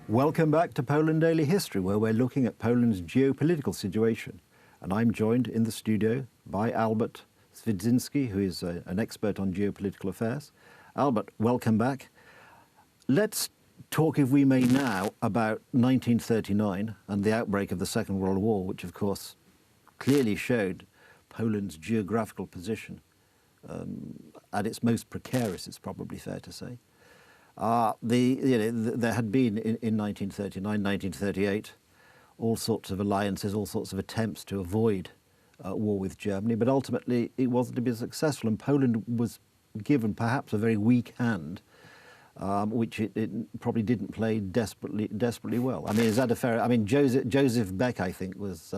Welcome back to Poland Daily History, where we're looking at Poland's geopolitical situation. And I'm joined in the studio by Albert Swidziński, who is an expert on geopolitical affairs. Albert, welcome back. Let's talk, if we may now, about 1939 and the outbreak of the Second World War, which of course clearly showed Poland's geographical position at its most precarious, it's probably fair to say. There had been in 1939, 1938, all sorts of alliances, all sorts of attempts to avoid war with Germany, but ultimately it wasn't to be successful, and Poland was given perhaps a very weak hand, which it probably didn't play desperately well. I mean, is that a fair? I mean, Joseph Beck, I think, was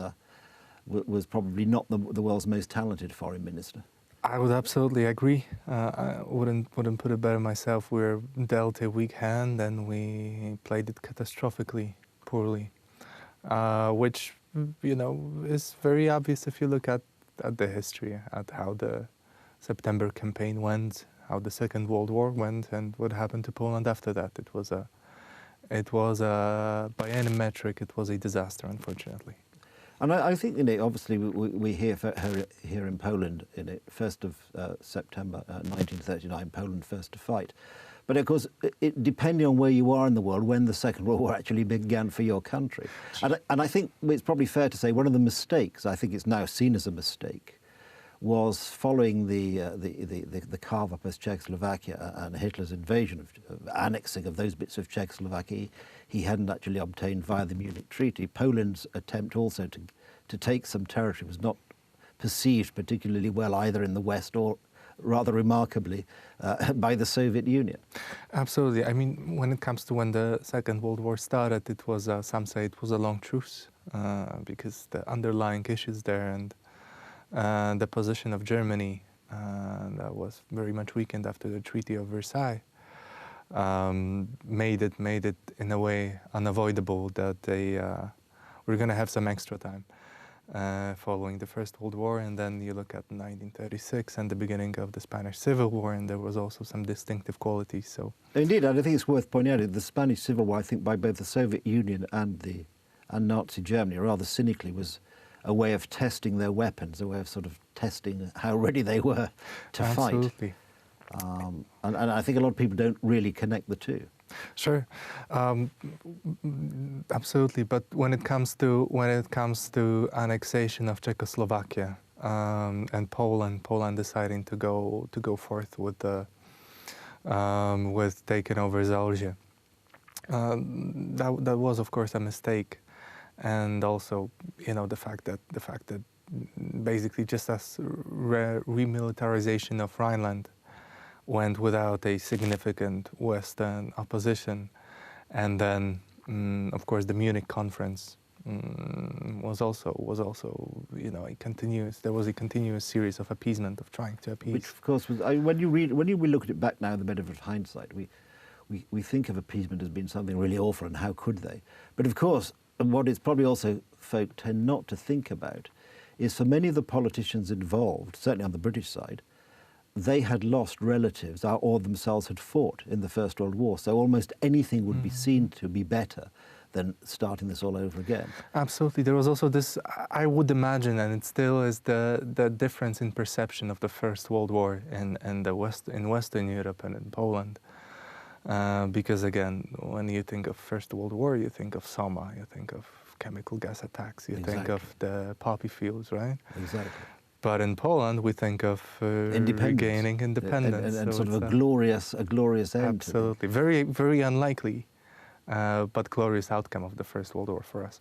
probably not the world's most talented foreign minister. I would absolutely agree. I wouldn't put it better myself. We were dealt a weak hand and we played it catastrophically poorly, which is very obvious if you look at the history, at how the September campaign went, how the Second World War went, and what happened to Poland after that. It was by any metric, it was a disaster, unfortunately. And I think, obviously we hear here in Poland, 1st of September 1939, Poland first to fight. But of course, depending on where you are in the world, when the Second World War actually began for your country. And I think it's probably fair to say one of the mistakes, I think it's now seen as a mistake, was following the carve-up as Czechoslovakia and Hitler's invasion of annexing of those bits of Czechoslovakia he hadn't actually obtained via the Munich Treaty. Poland's attempt also to take some territory was not perceived particularly well either in the West or, rather remarkably, by the Soviet Union. Absolutely. I mean, when it comes to when the Second World War started, it was, some say it was a long truce because the underlying issues there and the position of Germany that was very much weakened after the Treaty of Versailles made it in a way unavoidable that they were going to have some extra time following the First World War, and then you look at 1936 and the beginning of the Spanish Civil War, and there was also some distinctive qualities. So indeed, and I think it's worth pointing out the Spanish Civil War, I think, by both the Soviet Union and Nazi Germany, rather cynically, was a way of testing their weapons, a way of sort of testing how ready they were to fight. Absolutely. And I think a lot of people don't really connect the two. Sure, absolutely. But when it comes to annexation of Czechoslovakia and Poland deciding to go forth with taking over Zaorje, that was of course a mistake. And also, the fact that basically just as remilitarization of Rhineland went without a significant Western opposition, and then, of course, the Munich conference was also a continuous. There was a continuous series of appeasement, of trying to appease. Which, of course, was when you look at it back now, the benefit of hindsight, we think of appeasement as being something really awful, and how could they? But of course. And what is probably also folk tend not to think about is for many of the politicians involved, certainly on the British side, they had lost relatives or themselves had fought in the First World War. So almost anything would be seen to be better than starting this all over again. Absolutely. There was also this, I would imagine, and it still is the difference in perception of the First World War in Western Europe and in Poland. Because again, when you think of First World War, you think of Soma, you think of chemical gas attacks, you think of the poppy fields, right? Exactly. But in Poland, we think of regaining independence. And so sort of a glorious end. Absolutely. Very, very unlikely, but glorious outcome of the First World War for us.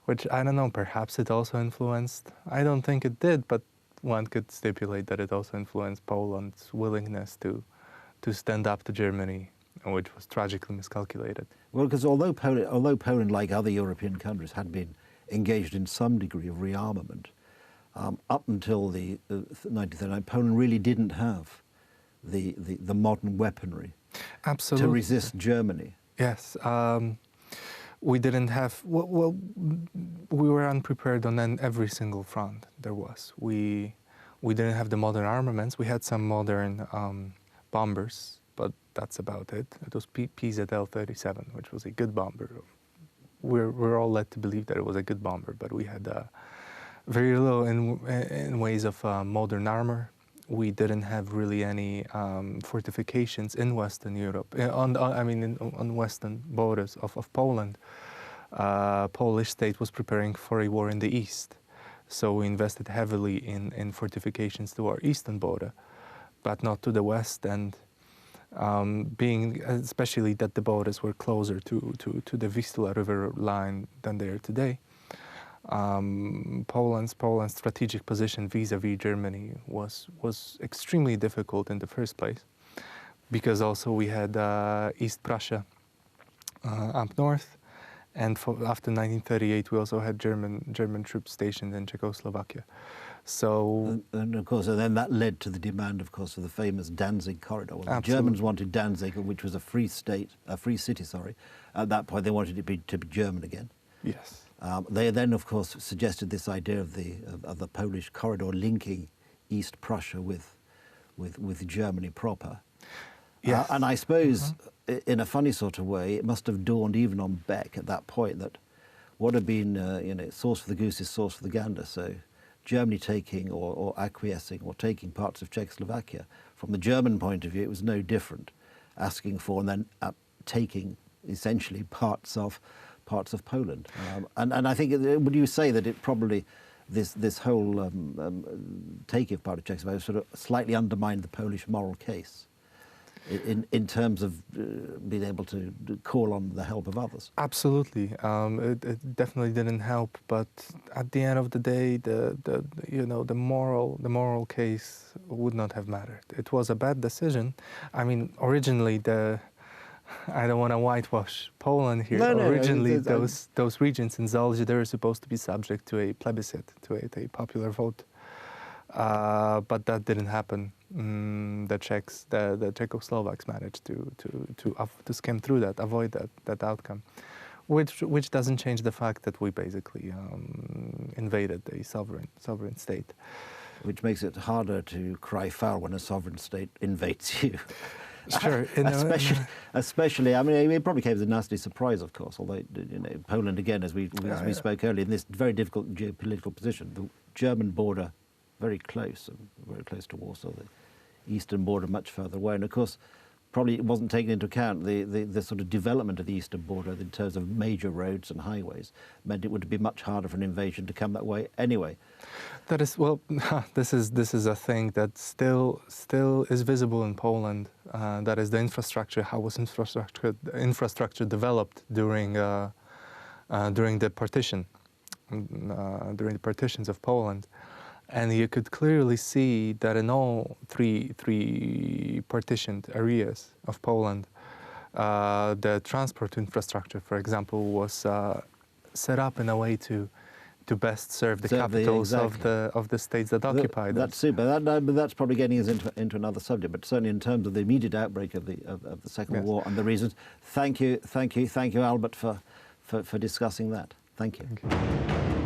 Which, I don't know, perhaps it also influenced, I don't think it did, but one could stipulate that it also influenced Poland's willingness to stand up to Germany, which was tragically miscalculated. Well, because although Poland, like other European countries, had been engaged in some degree of rearmament, up until the 1939, Poland really didn't have the modern weaponry Absolutely. to resist Germany. Yes. We didn't have, well, we were unprepared on every single front there was. We didn't have the modern armaments. We had some modern bombers, but that's about it. It was PZL-37, which was a good bomber. We're all led to believe that it was a good bomber, but we had very little in ways of modern armor. We didn't have really any fortifications in Western Europe, on western borders of Poland. Polish state was preparing for a war in the east, so we invested heavily in fortifications to our eastern border, but not to the west, and being especially that the borders were closer to the Vistula River line than they are today. Poland's strategic position vis-a-vis Germany was extremely difficult in the first place, because also we had East Prussia up north, and after 1938 we also had German troops stationed in Czechoslovakia. So and of course, and then that led to the demand, of course, of the famous Danzig corridor. Well, the Germans wanted Danzig, which was a free city. Sorry, at that point they wanted it to be German again. Yes. They then, of course, suggested this idea of the Polish corridor linking East Prussia with Germany proper. Yes. And I suppose, in a funny sort of way, it must have dawned even on Beck at that point that what had been, sauce for the goose is sauce for the gander. So Germany taking or acquiescing or taking parts of Czechoslovakia, from the German point of view, it was no different, asking for and then taking essentially parts of Poland. And I think, would you say that it probably, this whole taking of part of Czechoslovakia sort of slightly undermined the Polish moral case in terms of being able to call on the help of others? Absolutely. It definitely didn't help, but at the end of the day, the moral case would not have mattered. It was a bad decision. I mean, originally I don't want to whitewash Poland here. No, originally, those regions in Zalesye, they were supposed to be subject to a plebiscite, to a popular vote, but that didn't happen. The Czechoslovaks managed to skim through that, avoid that outcome, which doesn't change the fact that we basically invaded a sovereign state. Which makes it harder to cry foul when a sovereign state invades you. Sure. Especially, I mean, it probably came as a nasty surprise, of course, although, Poland, again, as we spoke earlier, in this very difficult geopolitical position, the German border very close to Warsaw, the eastern border much further away, and of course, probably it wasn't taken into account the sort of development of the eastern border in terms of major roads and highways meant it would be much harder for an invasion to come that way anyway. That is, well, this is a thing that still is visible in Poland. That is the infrastructure. How was infrastructure developed during the partition, during the partitions of Poland? And you could clearly see that in all three partitioned areas of Poland, the transport infrastructure, for example, was set up in a way to best serve the capitals of the states that occupied them. That's super. That's probably getting us into another subject, but certainly in terms of the immediate outbreak of the Second War and the reasons. Thank you, Albert, for discussing that. Thank you. Thank you.